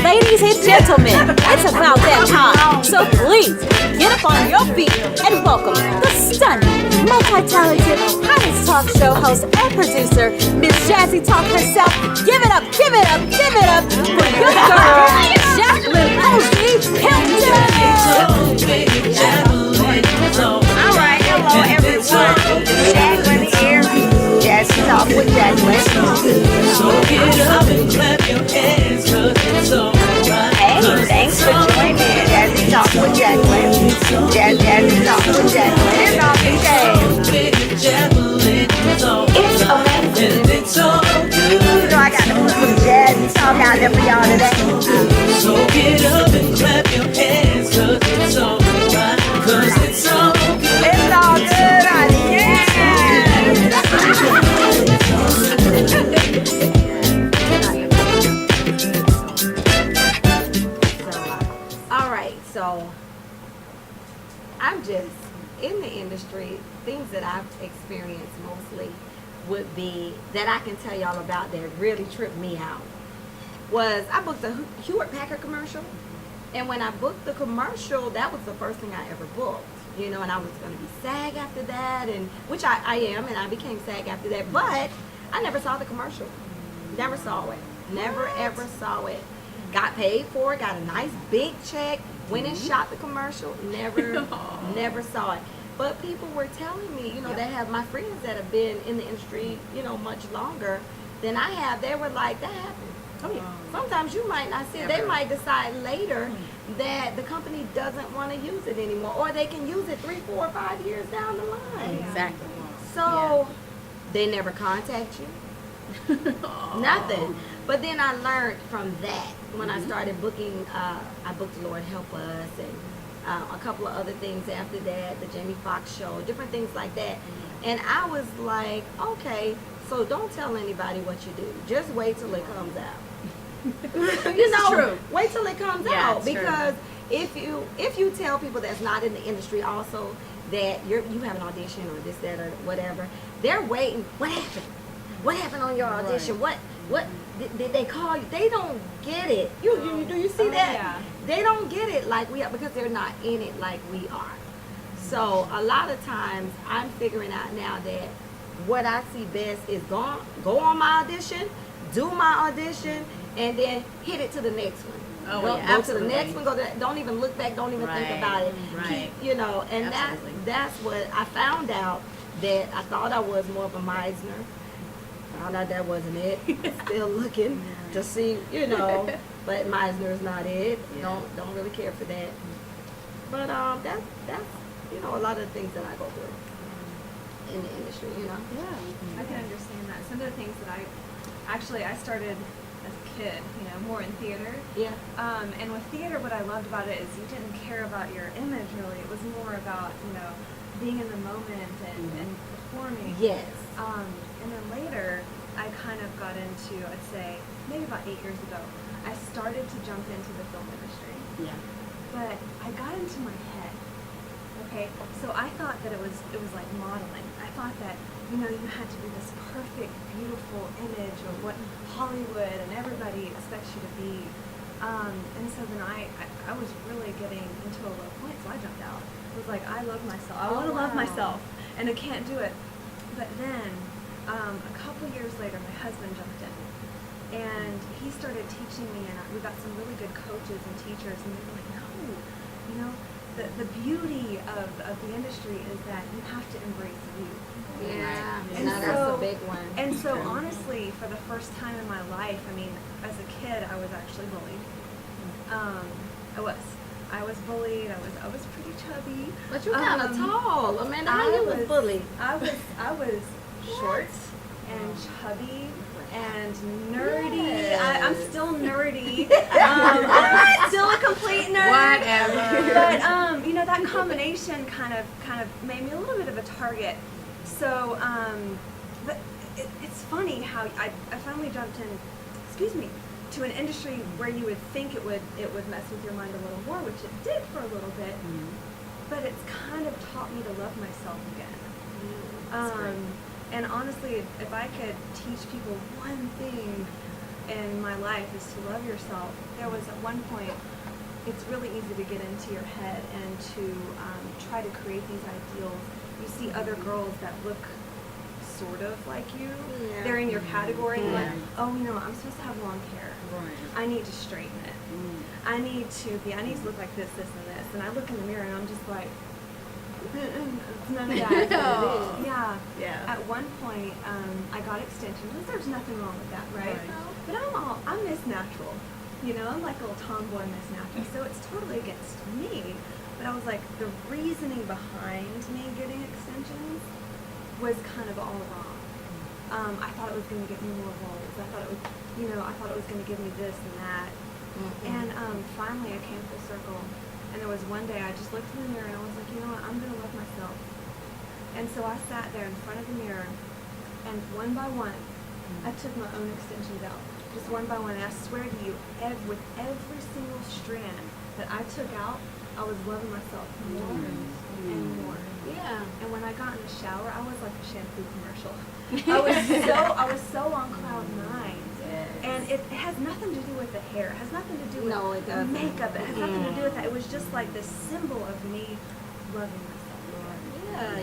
Ladies and gentlemen, it's about that time. So please, get up on your feet and welcome the stunning, multi-talented, hottest talk show host and producer, Miss Jazzy Talk herself. Give it up, give it up, give it up for your girl, Jacqueline Hilton. All right, hello everyone. Jacqueline here. Jazzy Talk with Jacqueline. So get up and clap your hands, 'cause it's alright. Hey, thanks for joining me. Jazzy Talk with Jacqueline. Jazzy Talk with Jacqueline. It's off the chain. It's amazing. And it's all good. So I got to put some Jazzy Talk out there for y'all today. So get up and clap your hands, 'cause it's alright. 'Cause it's all good. It's all good, honey. Yeah. All right, so I'm just in the industry. Things that I've experienced mostly would be that I can tell y'all about that really tripped me out. Was I booked a Hewlett Packard commercial, and when I booked the commercial, that was the first thing I ever booked. You know, and I was going to be SAG after that, and which I am, and I became SAG after that. But I never saw the commercial. Never saw it. Never ever saw it. Got paid for it. Got a nice big check. Went and shot the commercial. Never saw it. But people were telling me, you know, they have my friends that have been in the industry, you know, much longer than I have. They were like, that happened. Oh, yeah. Sometimes you might not see it. They might decide later that the company doesn't want to use it anymore, or they can use it 3, 4, 5 years down the line. Exactly. So they never contact you. Nothing. But then I learned from that when I started booking. I booked Lord Help Us and a couple of other things after that, the Jamie Foxx show, different things like that. And I was like, okay, so don't tell anybody what you do. Just wait till it comes out. You know, true. wait till it comes Yeah, out, it's because if you tell people that's not in the industry also that you have an audition or this, that, or whatever, they're waiting. What happened? What happened on your audition? What did they call you? They don't get it. Do you see that? Yeah. They don't get it like we are, because they're not in it like we are. So a lot of times I'm figuring out now that what I see best is go on my audition, do my audition, and then hit it to the next one. Go to the next one. Don't even look back. Don't even think about it. Right. Keep, you know, and that's what I found out. That I thought I was more of a Meisner. Found out that wasn't it. Still looking to see, you know, but Meisner's not it. Yeah. Don't really care for that. But that's you know, a lot of the things that I go through in the industry, you know. Yeah, I can understand that. Some of the things that I started as a kid, you know, more in theater. Yeah. And with theater, what I loved about it is you didn't care about your image really. It was more about, you know, being in the moment and performing. Yes. And then later, I kind of got into, I'd say, maybe about 8 years ago, I started to jump into the film industry. Yeah. But I got into my head. Okay, so I thought that it was like modeling. I thought that, you know, you had to be this perfect, beautiful image of what Hollywood and everybody expects you to be. And so then I was really getting into a low point, so I jumped out. It was like, I love myself. I want to love myself, and I can't do it. But then, a couple years later, my husband jumped in, and he started teaching me, and we got some really good coaches and teachers, and they were like, no, you know, the beauty of the industry is that you have to embrace you. Yeah. And No, so, that's a big one. And so honestly, for the first time in my life, I mean, as a kid, I was actually bullied. I was bullied. I was pretty chubby. But you're kind of tall, Amanda. How you was bullied? I was short and chubby and nerdy. Yes. I'm still nerdy. I'm still a complete nerd. Whatever. But you know, that combination kind of made me a little bit of a target. So, but it's funny how I finally jumped in. Excuse me. To an industry where you would think it would mess with your mind a little more, which it did for a little bit, but it's kind of taught me to love myself again. And honestly, if I could teach people one thing, in my life is to love yourself. There was at one point, it's really easy to get into your head and to try to create these ideals. You see other girls that look sort of like you. Yeah. They're in your category. And like, oh, I'm supposed to have long hair. Right. I need to straighten it. I need to look like this, this, and this. And I look in the mirror and I'm just like, it's none of that. Yeah. Yeah. At one point, I got extensions. There's nothing wrong with that, right? But I'm Miss Natural. I'm like a little tomboy Miss Natural. So it's totally against me. But I was like, the reasoning behind me getting extensions was kind of all wrong. I thought it was going to get me more roles. I thought it was going to give me this and that. And finally I came full circle. And there was one day I just looked in the mirror and I was like, you know what, I'm going to love myself. And so I sat there in front of the mirror and one by one, I took my own extensions out. Just one by one. And I swear to you, with every single strand that I took out, I was loving myself more and more. Yeah. And when I got in the shower, I was like a shampoo commercial. I was so on cloud nine. Yes. And it has nothing to do with the hair. It has nothing to do with No, it doesn't. makeup. It has nothing to do with that. It was just like this symbol of me loving myself. Yeah,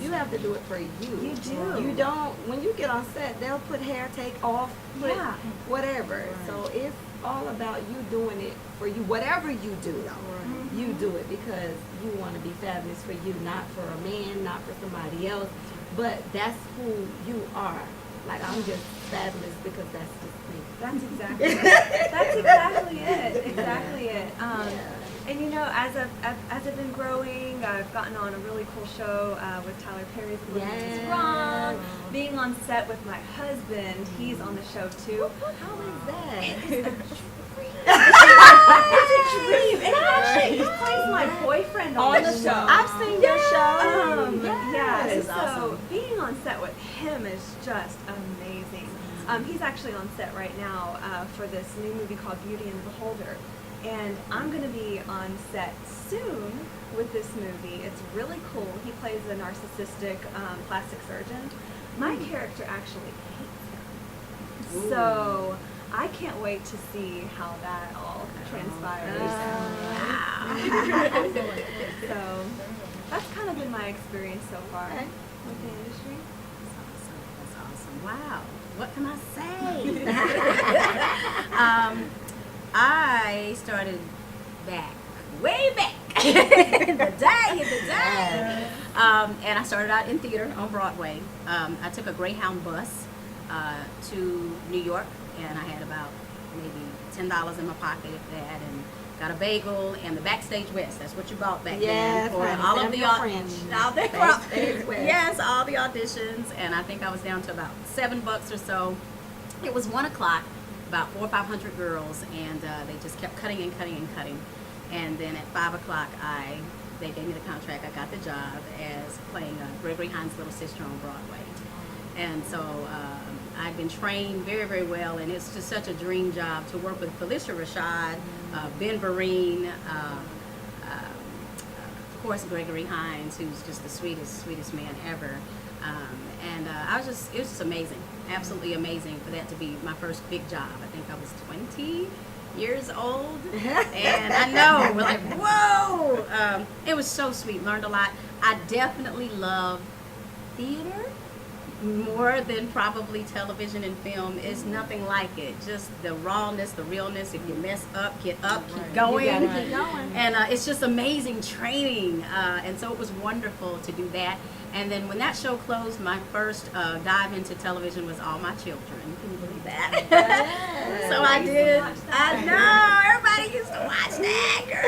you have to do it for you. You do. You don't, when you get on set, they'll put hair take off, put Yeah. whatever. So it's all about you doing it for you. Whatever you do, though, you do it because you want to be fabulous for you, not for a man, not for somebody else. But that's who you are. Like, I'm just fabulous because that's just me. That's exactly it. That's exactly it. Exactly it. And as I've been growing, I've gotten on a really cool show with Tyler Perry's Living Is Wrong. Being on set with my husband, he's on the show too. How is that? It's a dream. And actually, he plays my boyfriend on the show. I've seen your show. Yeah, so awesome. being on set with him is just amazing. He's actually on set right now for this new movie called Beauty and the Beholder. And I'm going to be on set soon with this movie. It's really cool. He plays a narcissistic plastic surgeon. My character actually hates him. So I can't wait to see how that all transpires. So that's kind of been my experience so far with the industry. That's awesome. Wow. What can I say? I started way back in the day. And I started out in theater on Broadway. I took a Greyhound bus to New York, and I had about maybe $10 in my pocket, if that, and got a bagel and the Backstage West. That's what you bought back then. For all of the Backstage West. Yes, all the auditions, and I think I was down to about $7 or so. It was 1 o'clock, about 400 or 500 girls, and they just kept cutting and cutting and cutting. And then at 5 o'clock, they gave me the contract. I got the job as playing Gregory Hines' little sister on Broadway. And so I've been trained very, very well, and it's just such a dream job to work with Felicia Rashad, Ben Vereen, of course Gregory Hines, who's just the sweetest man ever. And it was just amazing, absolutely amazing for that to be my first big job. I think I was 20 years old, and I know, we're like, whoa! It was so sweet, learned a lot. I definitely love theater more than probably television and film. Is nothing like it. Just the rawness, the realness. If you mess up, get up, keep going. You gotta keep going. And it's just amazing training. And so it was wonderful to do that. And then when that show closed, my first dive into television was All My Children. Can you believe that? So I did. I know. Everybody used to watch that, girl.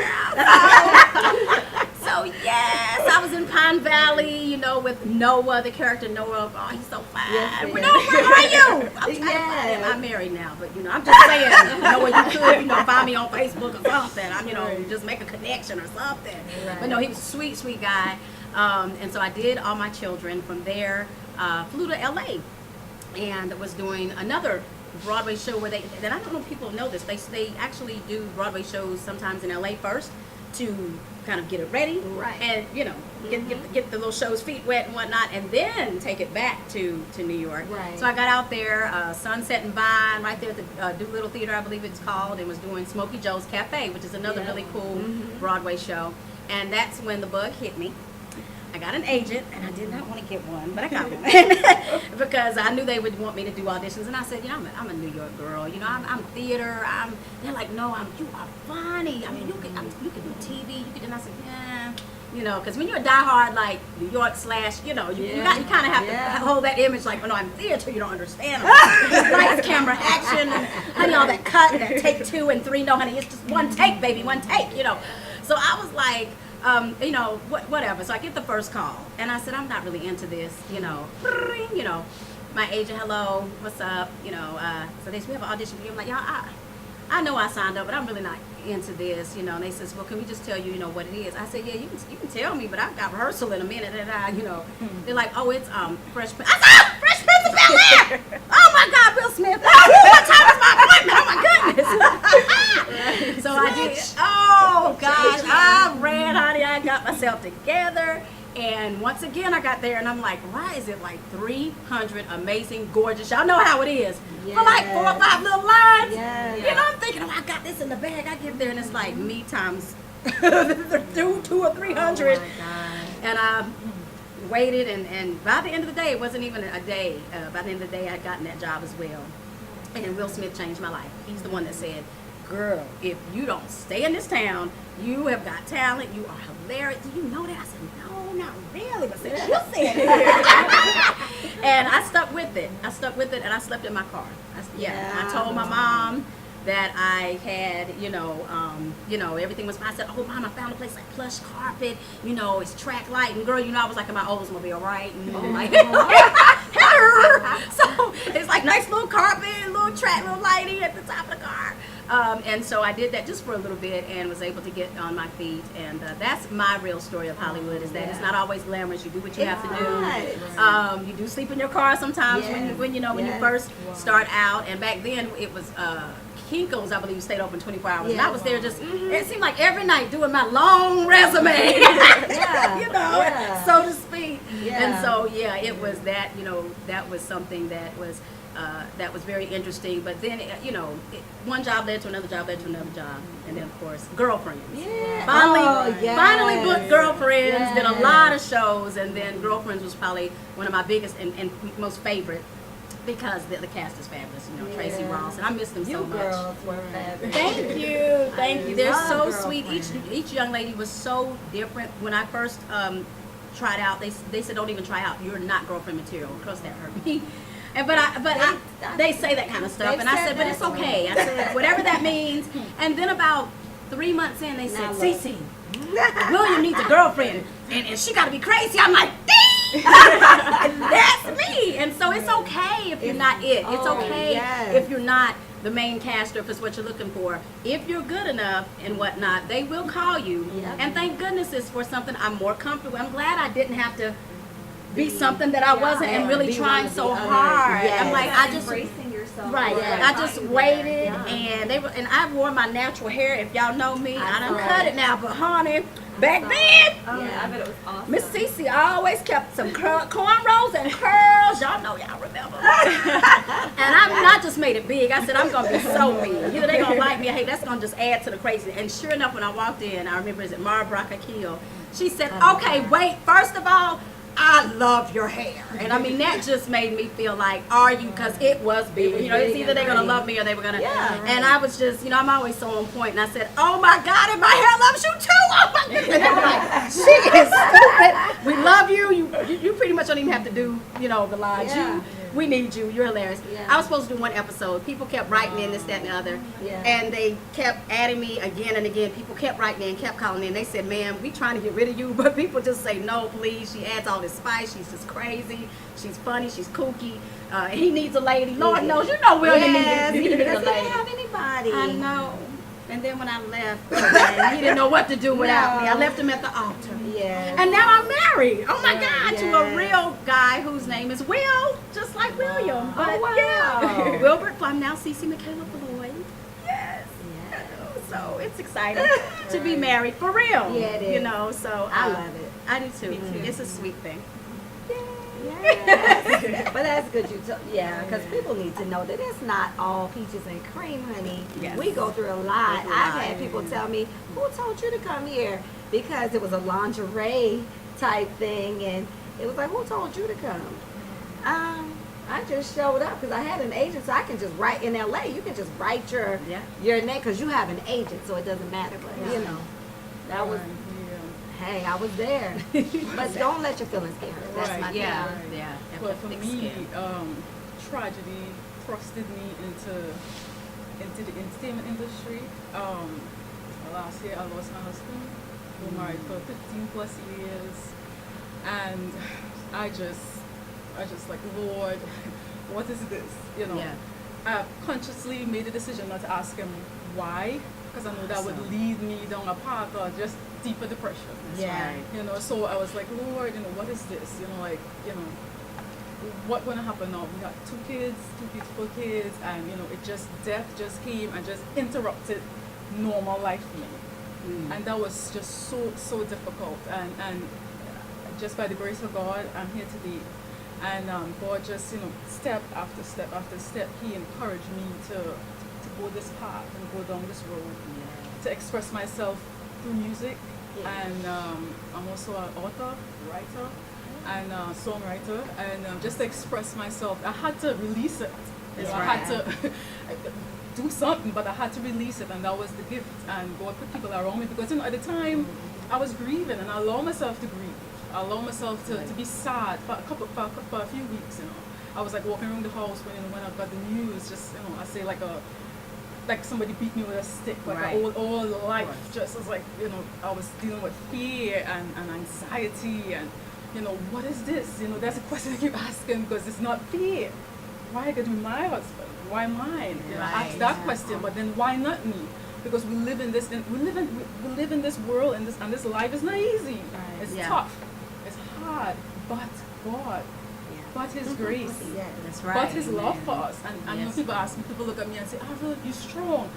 So yes, I was in Pine Valley, with Noah, the character Noah. Oh, he's so fine. Yes, Noah, where are you? I'm trying to find him. I'm married now, but I'm just saying, Noah, you could, find me on Facebook or something. I'm, just make a connection or something. Right. But no, he was a sweet guy. And so I did All My Children. From there, flew to LA and was doing another Broadway show where I don't know if people know this. They actually do Broadway shows sometimes in LA first, to kind of get it ready, Right. and get the little show's feet wet and whatnot, and then take it back to New York. Right. So I got out there, Sunset and Vine, right there at the Doolittle Theater, I believe it's called, and was doing Smokey Joe's Cafe, which is another really cool Broadway show. And that's when the bug hit me. I got an agent, and I did not want to get one, but I got one because I knew they would want me to do auditions. And I said, I'm a New York girl. I'm theater. They're like, no, you are funny. I mean, you can do TV. You can. And I said, yeah, because when you're a diehard like New York / you kind of have to hold that image like, oh no, I'm theater. You don't understand. Lights, camera, action, and honey, all that cut, that take 2 and 3. No, honey, it's just one take, baby, one take. So I was like. Whatever. So I get the first call, and I said, I'm not really into this, my agent, hello, what's up, so they said, we have an audition for you. I'm like, y'all, I know I signed up, but I'm really not into this, and they says, well, can we just tell you, what it is? I said, yeah, you can tell me, but I've got rehearsal in a minute, and they're like, oh, it's Fresh Prince. I said, Fresh Prince of Bel-Air! Oh my God, Will Smith! What time is my appointment? Oh my goodness! So I did. Oh gosh, I ran, honey. I got myself together, and once again I got there, and I'm like, why is it like 300 amazing, gorgeous? Y'all know how it is. For like 4 or 5 little lines. I'm thinking, oh, I got this in the bag. I get there, and it's like me times 200 or 300. Oh my God. And I waited, and by the end of the day, it wasn't even a day. By the end of the day, I had gotten that job as well. And Will Smith changed my life. He's the one that said, girl, if you don't stay in this town, you have got talent, you are hilarious. Do you know that? I said, no, not really, but since you said it. And I stuck with it. And I slept in my car. I told my mom that I had, everything was fine. I said, oh, Mom, I found a place like plush carpet, it's track light. And girl, I was like in my Oldsmobile, right? So it's like nice little carpet, little track, little lighting at the top of the car. And so I did that just for a little bit and was able to get on my feet. And that's my real story of Hollywood, is that it's not always glamorous. You do what you have to do. You do sleep in your car sometimes when you first start out. And back then it was Kinko's, I believe, stayed open 24 hours. And I was there just, it seemed like every night doing my long resume, so to speak. And so, it was that, that was something that was very interesting. But then, one job led to another job, and then of course, Girlfriends. Finally booked Girlfriends. Did a lot of shows, and then Girlfriends was probably one of my biggest and most favorite, because the cast is fabulous. Tracy Ross, and I miss them so much. Girls were fabulous. Thank you. They're so sweet. Each young lady was so different. When I first tried out, they said, don't even try out. You're not girlfriend material. Of course, that hurt me. But they say that kind of stuff, and I said, but it's okay. I said, whatever that means. And then about 3 months in, they said, Cece, William needs a girlfriend, and she got to be crazy. I'm like, that's me. And so it's okay if you're not it. It's okay if you're not the main cast, or if it's what you're looking for. If you're good enough and whatnot, they will call you. And thank goodness it's for something I'm more comfortable. I'm glad I didn't have to be something that I wasn't, and really trying so hard. I'm like, I just embracing yourself. Right. I just waited, and I wore my natural hair. If y'all know me, I done cut it now, but honey, back then, I bet it was awesome. Miss Cece always kept some cornrows and curls. Y'all know, y'all remember. And I not just made it big. I said, I'm going to be so mean. Either they going to like me, or hey, that's going to just add to the crazy. And sure enough, when I walked in, I remember, is it Mara Bracakil? She said, okay, wait, first of all, I love your hair. And I mean, that just made me feel like, are you? Because it was big. It's either they're going to love me or they were going to. And I was just, I'm always so on point. And I said, oh my God, and my hair loves you too. Oh my goodness. And they were like, she is stupid. We love you. You pretty much don't even have to do, the lines. We need you. You're hilarious. I was supposed to do one episode. People kept writing in this, that, and the other. And they kept adding me again and again. People kept writing in, kept calling in. They said, ma'am, we trying to get rid of you. But people just say, no, please. She adds all this spice. She's just crazy. She's funny. She's kooky. He needs a lady. Lord knows, William needs a lady. He didn't have anybody. I know. And then when I left, he didn't know what to do without me. I left him at the altar. And now I'm married. Oh my God, to a real guy whose name is Will, just like William. But Wilbert Plum, now Cece Michaela Floyd. Yes. So it's exciting to be married for real. Yeah, it is. You know, so I love it. I do too. It's a sweet thing. Yes. But that's good. Because people need to know that it's not all peaches and cream, honey. Yes. We go through a lot. I've had people tell me, "Who told you to come here?" Because it was a lingerie type thing, and it was like, "Who told you to come?" I just showed up because I had an agent, so I can just write in LA. You can just write your name because you have an agent, so it doesn't matter. But you know, that was. Hey, I was there. But don't let your feelings get hurt. That's my thing. Yeah. But for me, tragedy thrusted me into the entertainment industry. Last year I lost my husband. We were married for 15 plus years, and I just like, Lord, what is this? You know, I consciously made the decision not to ask him why, because I know that would lead me down a path of just deeper depression. You know, so I was like, Lord, you know, what is this? You know, like, you know, what's gonna happen now? We got 2 kids, 2 beautiful kids, and you know, death just came and just interrupted normal life for me. And that was just so difficult, and just by the grace of God, I'm here today. And God just, you know, step after step after step, He encouraged me to go this path and go down this road, to express myself through music. And I'm also an author, writer, and songwriter, and just to express myself, I had to release it. You know, I had to do something, but I had to release it, and that was the gift. And God put people around me, because you know, at the time I was grieving, and I allowed myself to grieve. I allowed myself to be sad for a few weeks. You know, I was like walking around the house when I got the news. Just, you know, I say like somebody beat me with a stick, like all life. Just was like, you know, I was dealing with fear and anxiety, and you know, what is this? You know, that's a question I keep asking, because it's not fear. Why could be my husband? Why mine? You know, I ask that question, but then why not me? Because we live in this world, and this life is not easy. It's tough. It's hard, but God. But His grace, but His love for us. And you know, people ask me, people look at me and say, "Avril, you're strong."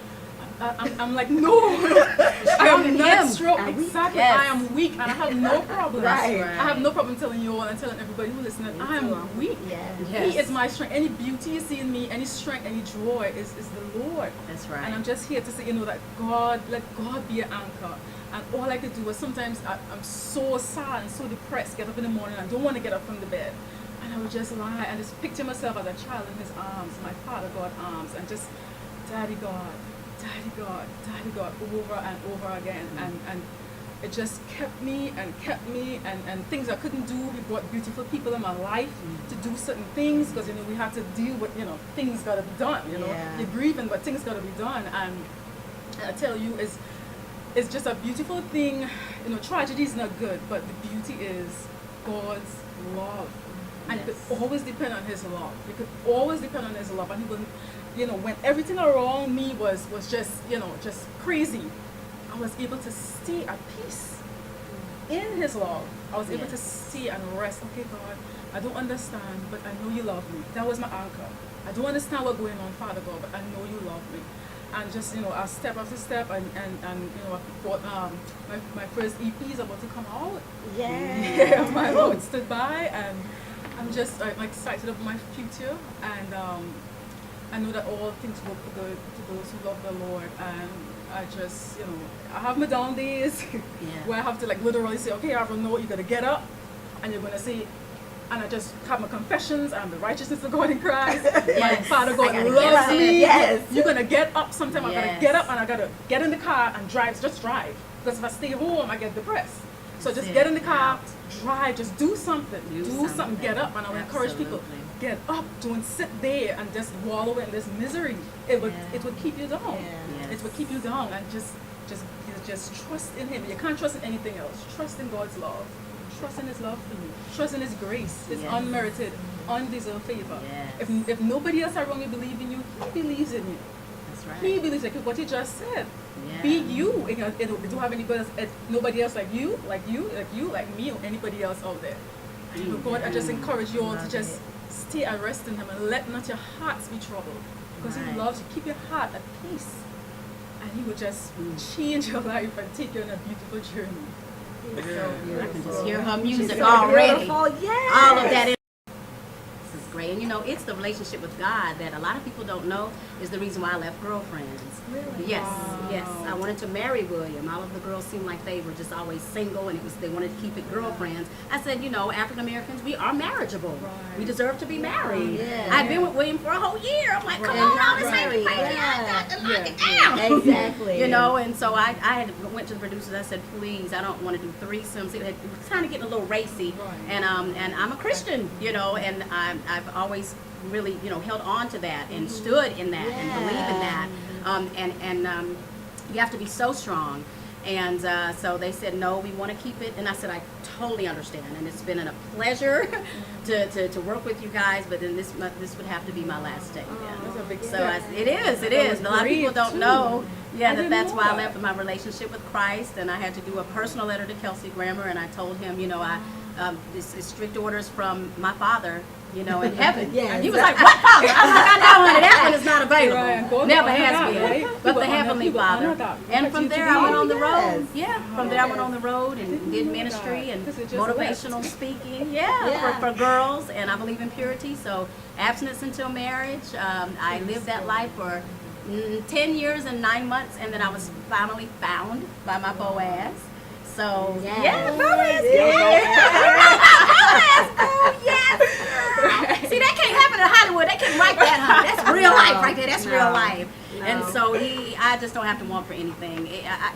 I'm like, no, I am not strong. Exactly, I am weak, and I have no problem. I have no problem telling you all and telling everybody who listens, I am weak. He is my strength. Any beauty you see in me, any strength, any joy is the Lord. That's right. And I'm just here to say, you know, that let God be an anchor. And all I could do was, sometimes I'm so sad and so depressed, get up in the morning, I don't want to get up from the bed. And I would just lie and just picture myself as a child in His arms, my Father God arms, and just, Daddy God, Daddy God, Daddy God, over and over again. And it just kept me, and things I couldn't do. He brought beautiful people in my life to do certain things, because, you know, we have to deal with, you know, things got to be done, you know. You're grieving, but things got to be done. And I tell you, it's just a beautiful thing. You know, tragedy is not good, but the beauty is God's love. And you could always depend on His love. You could always depend on His love. And He will, you know, when everything around me was just, you know, just crazy, I was able to stay at peace in His love. I was able to stay and rest. Okay, God, I don't understand, but I know You love me. That was my anchor. I don't understand what's going on, Father God, but I know You love me. And just, you know, I step after step, and you know, I bought my first EP is about to come out. My Lord stood by, and I'm excited about my future, and I know that all things work for good to those who love the Lord. And I just, you know, I have my down days where I have to, like, literally say, okay, Avril, no, you gotta get up, and you're gonna say, and I just have my confessions. I'm the righteousness of God in Christ. My Father God loves me. You're gonna get up. Sometimes I gotta get up, and I gotta get in the car and just drive. Because if I stay home, I get depressed. So just get in the car, drive, just do something. Do something, get up. And I would encourage people, get up, don't sit there and just wallow in this misery. It would keep you down. It would keep you down, and just trust in Him. You can't trust in anything else. Trust in God's love. Trust in His love for you. Trust in His grace, His unmerited, undeserved favor. If nobody else around you believes in you, He believes in you. That's right. He believes, like what He just said. Be you. You don't have nobody else like you, like me, or anybody else out there. And God, I just encourage you all to just stay and rest in Him, and let not your hearts be troubled, because He loves you. Keep your heart at peace, and He will just change your life and take you on a beautiful journey. I can just hear her music already. Beautiful, yes. All of that. This is great. And you know, it's the relationship with God that a lot of people don't know is the reason why I left girlfriends. Really? Yes, yes. I wanted to marry William. All of the girls seemed like they were just always single, and they wanted to keep it girlfriends. I said, you know, African Americans, we are marriageable. Right. We deserve to be married. Yeah. I've been with William for a whole year. I'm like, come on, now, let's make it crazy. I got to lock it down. Exactly. You know, and so I went to the producers. I said, please, I don't want to do threesomes. It was kind of getting a little racy, Right. and I'm a Christian, you know, and I've always really, you know, held on to that and stood in that and believe in that. You have to be so strong. And so they said, no, we want to keep it. And I said, I totally understand. And it's been a pleasure to work with you guys. But then this would have to be my last day. That's a big So step. it is. A lot of people don't know. Yeah, that's why I that. left my relationship with Christ. And I had to do a personal letter to Kelsey Grammer. And I told him, you know, this is strict orders from my father, you know, in heaven. Yes. He was like, what father? I'm like, I know, honey, that one is not available. Right, God Never will honor has that, been. right? But He will the honor- Heavenly he will honor Father. that. And Expect from you to there, be I went holy. on the road. Yes. Yeah, from there I went on the road and did know ministry that. and This is just motivational left. speaking. Yeah. Yeah, for girls. And I believe in purity. So abstinence until marriage. I lived that life for 10 years and 9 months. And then I was finally found by my Boaz. So, Yes. yeah, Boaz. Yes. See, that can't happen in Hollywood. They can't write that, huh? That's real life right there. That's real life. And so I just don't have to want for anything.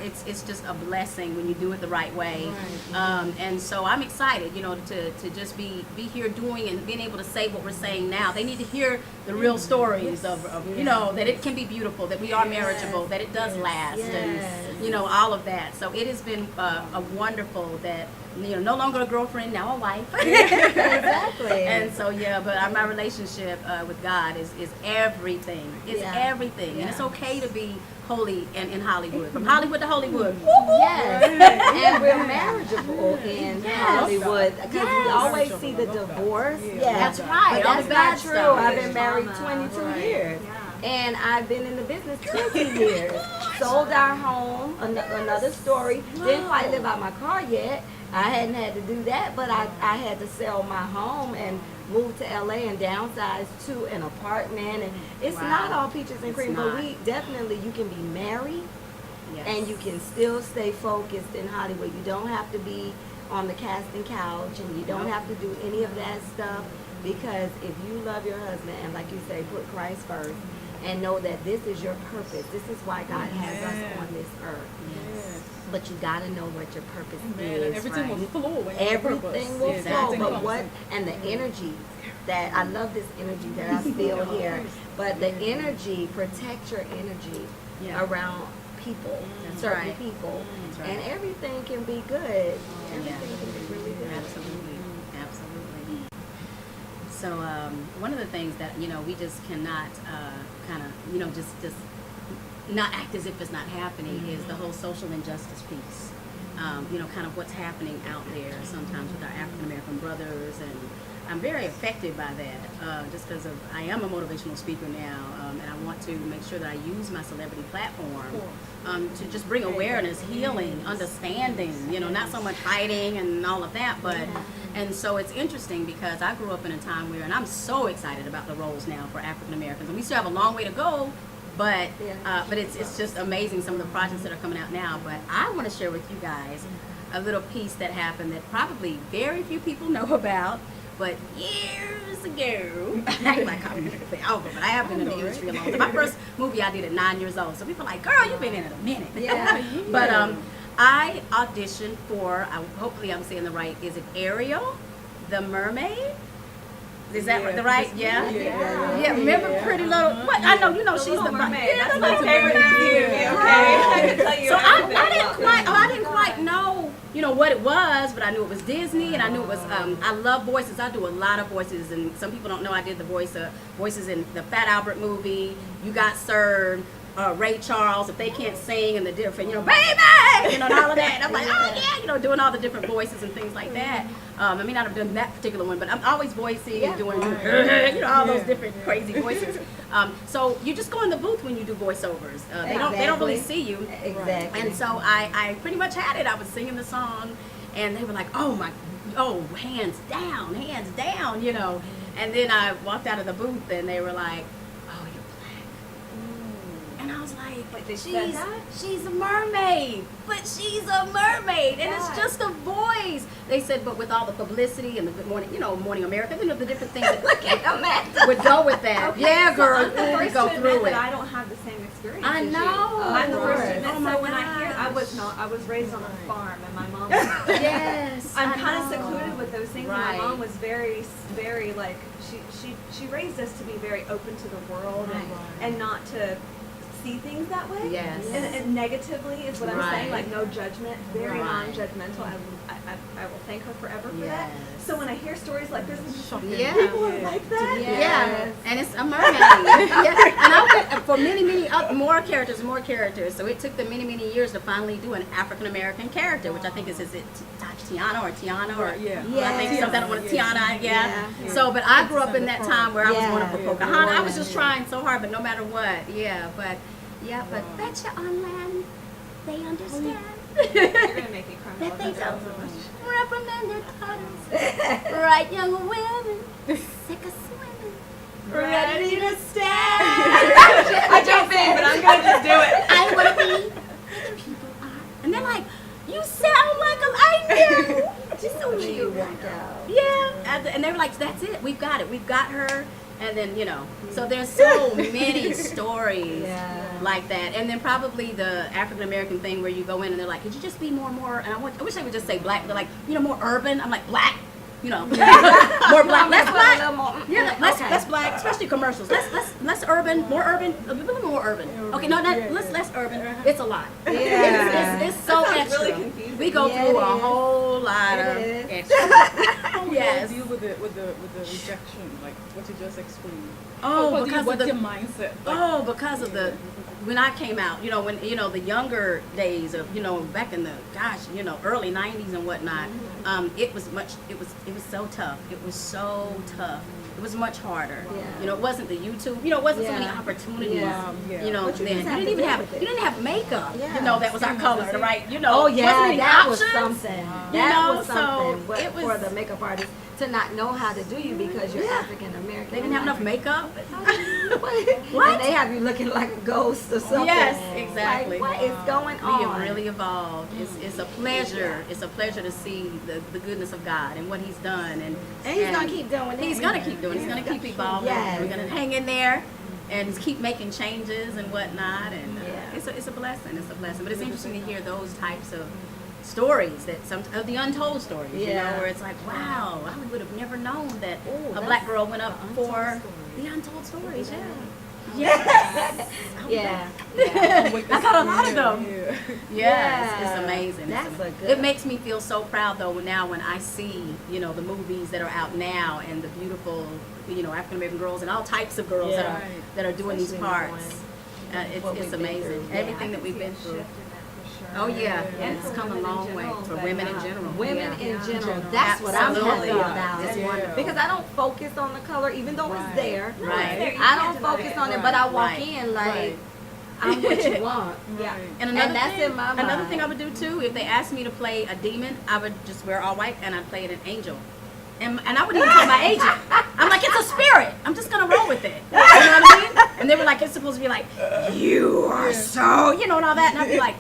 It's just a blessing when you do it the right way. And so I'm excited, you know, to just be here doing and being able to say what we're saying now. They need to hear the real stories of you know, that it can be beautiful, that we are marriageable, that it does last, and you know, all of that. So it has been a wonderful that, you know, no longer a girlfriend, now a wife. Exactly. And so but my relationship with God is everything. It's everything, and it's okay to be holy and in Hollywood, from Hollywood to Hollywood. Yes, and we're marriageable in Hollywood because we always see the divorce. Yeah, That's right. But All that's the not bad true. stuff. I've been married 22 years, and I've been in the business 20 years. Sold our home. Another story. Didn't quite live out my car yet. I hadn't had to do that, but I had to sell my home and move to LA and downsize to an apartment. And it's not all peaches and cream, but we definitely, you can be married and you can still stay focused in Hollywood. You don't have to be on the casting couch, and you don't have to do any of that stuff, because if you love your husband and, like you say, put Christ first and know that this is your purpose, this is why God has us on this earth. But you gotta know what your purpose is. And everything will flow when you have Everything purpose. will Yes, flow, everything but comes what, in. and the energy that, I love this energy that I feel here, but the energy, protect your energy around people, certain people, and everything can be good. Everything can be really good. Absolutely. So one of the things that, you know, we just cannot kind of, you know, just not act as if it's not happening is the whole social injustice piece. You know, kind of what's happening out there sometimes with our African American brothers, and I'm very affected by that, just because I am a motivational speaker now, and I want to make sure that I use my celebrity platform to just bring awareness, healing, understanding, you know, not so much fighting and all of that, but, and so it's interesting because I grew up in a time where, and I'm so excited about the roles now for African Americans, and we still have a long way to go, but it's just amazing some of the projects that are coming out now. But I want to share with you guys a little piece that happened that probably very few people know about. But years ago, like I'm over, but I have been in the industry a long time. My first movie I did at 9 years old. So people are like, girl, you've been in it a minute. But I auditioned for, hopefully I'm saying the right, is it Ariel, the mermaid? Is that right? Yeah. Remember Pretty Little? What? I know, you know, she's the mermaid. Yeah, that's my favorite movie. Okay. So I didn't quite know, you know, what it was, but I knew it was Disney, and I knew it was. I love voices. I do a lot of voices, and some people don't know I did the voices in the Fat Albert movie, You Got Served, Ray Charles, if they can't sing and the different, baby, and all of that. And I'm like, oh yeah, doing all the different voices and things like that. I may not have done that particular one, but I'm always voicing and doing, all those different crazy voices. So you just go in the booth when you do voiceovers. They don't really see you. Exactly. And so I pretty much had it. I was singing the song, and they were like, hands down, And then I walked out of the booth, and they were like, oh, you're black. And I was like, she's a mermaid. But she's a mermaid, and it's just a voice. They said, but with all the publicity and the Good Morning, Morning America, the different things that would go with that. Okay, Yeah, so girl, I'm the first we go to through admit it. that I don't have the same experience. I as you. know. I'm the first to Lord. admit. Oh my So when I hear, I was raised on a farm, and my mom. Yes. I'm I kind of know. secluded with those things. Right. And my mom was very, very like she raised us to be very open to the world and not to see things that way. Yes. And negatively is what I'm saying. Right. Like no judgment, very Right. non-judgmental. I will thank her forever for that. Yes. So when I hear stories like this, I'm just like, Yeah. people are like that. Yeah, and it's a mermaid. Yeah. And I went for many more characters. So it took them many years to finally do an African American character, which I think is it Tiana or Tiana or I think something with Tiana. Yeah. So, but I grew up in that time where I was one of the Pocahontas. I was just trying so hard, but no matter what, but betcha on land they understand. You're gonna make me cry. That they don't reprimanded daughters, right young women, sick of swimming, ready to stand. I jump in, but I'm gonna just do it. I want to be where the people are. And they're like, you sound like a knew. She's so cute. Yeah. And they were like, that's it. We've got it. We've got her. And then, so there's so many stories like that. And then probably the African American thing where you go in and they're like, could you just be more, and I wish they would just say black. They're like, more urban. I'm like, black. More black, less black. Yeah, less black, especially commercials. Less urban, more urban, a little more urban. Okay, less urban. It's a lot. It's so extra. Really confusing. We go through a whole lot of extra. Yes. Deal with the rejection, like what you just explained. Oh, What's your mindset? Like, Because of when I came out, when the younger days of, back in the early 90s and whatnot, it was so tough. It was so tough. It was much harder. It wasn't the YouTube. It wasn't so many opportunities. Then you didn't have makeup. That was our color, right? That was something. So it was for the makeup artist to not know how to do you because you're African American. They didn't have enough makeup. What? And they have you looking like a ghost or something. Yes, exactly. Like, what is going We on? have really evolved. It's a pleasure. It's a pleasure to see the goodness of God and what He's done. And He's going to keep doing it. He's going to keep doing it. He's going to keep evolving. Yes. We're going to hang in there and keep making changes and whatnot. And it's a blessing. It's a blessing. But it's interesting to hear those types of stories that of the untold stories, where it's like, wow, I would have never known that a black girl went up for the untold stories. Yes. I got a lot of them. Yes, it's amazing. It makes me feel so proud though now when I see, the movies that are out now and the beautiful, African American girls and all types of girls that are doing these parts. It's amazing. Everything that we've been through. Oh yeah, and it's come a long way for women in general. Women in general, that's what I'm happy about. It's wonderful. Because I don't focus on the color, even though it's there. Right. I don't focus on it, but I walk in like I'm what you want. And that's in my mind. Another thing I would do too, if they asked me to play a demon, I would just wear all white and I'd play it an angel. And I would even tell my agent, I'm like, it's a spirit. I'm just gonna roll with it. You know what I mean? And they were like, it's supposed to be like, you are so, and all that. And I'd be like,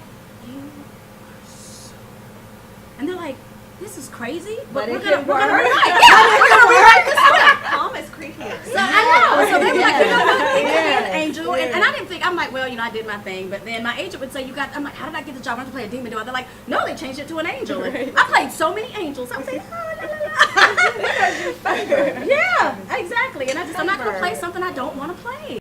and they're like, this is crazy, but we're gonna rewrite this one. Mom is creepier. So I know. So they were like, what? It could be an angel. And I didn't think, I'm like, well, I did my thing. But then my agent would say, I'm like, how did I get the job? I want to play a demon. They're like, no, they changed it to an angel. And I played so many angels. I was like, yeah, exactly. And I'm not going to play something I don't want to play.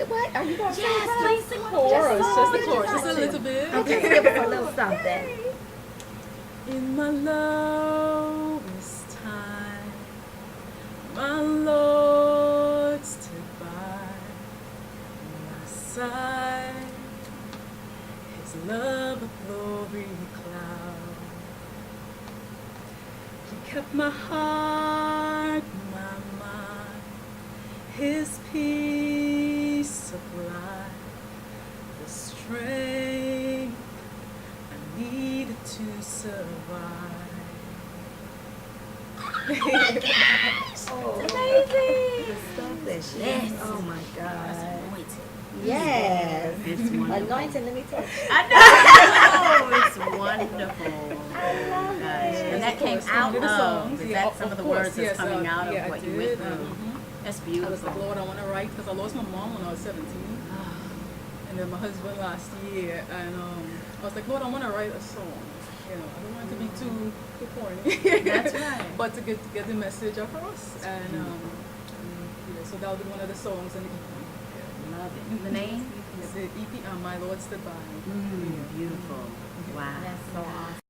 What? Are you going to Yes, sing chorus, just the chorus, just a little bit. Okay, give us a little something. In my lowest time, my Lord stood by my side. His love a glory cloud. He kept my heart, my mind, His peace supplied the strength I needed to survive. Amazing. The stuff that she. Yes. Oh my God. Anointed. Yes. It's wonderful. Anointed. Let me touch. I know. It's wonderful. And that came out One of the of, songs, is yeah, that some of the course, words that's yes, coming out yeah, of I what you did, went through? That's I was beautiful. like, Lord, I want to write because I lost my mom when I was 17. And then my husband last year. And I was like, Lord, I want to write a song. You know, I don't want it to be too corny. That's right. But to get the message across. And yeah, so that will be one of the songs in the EP. Yeah. Love it. The name? The EP, My Lord Stood By. Beautiful. Wow. That's so awesome.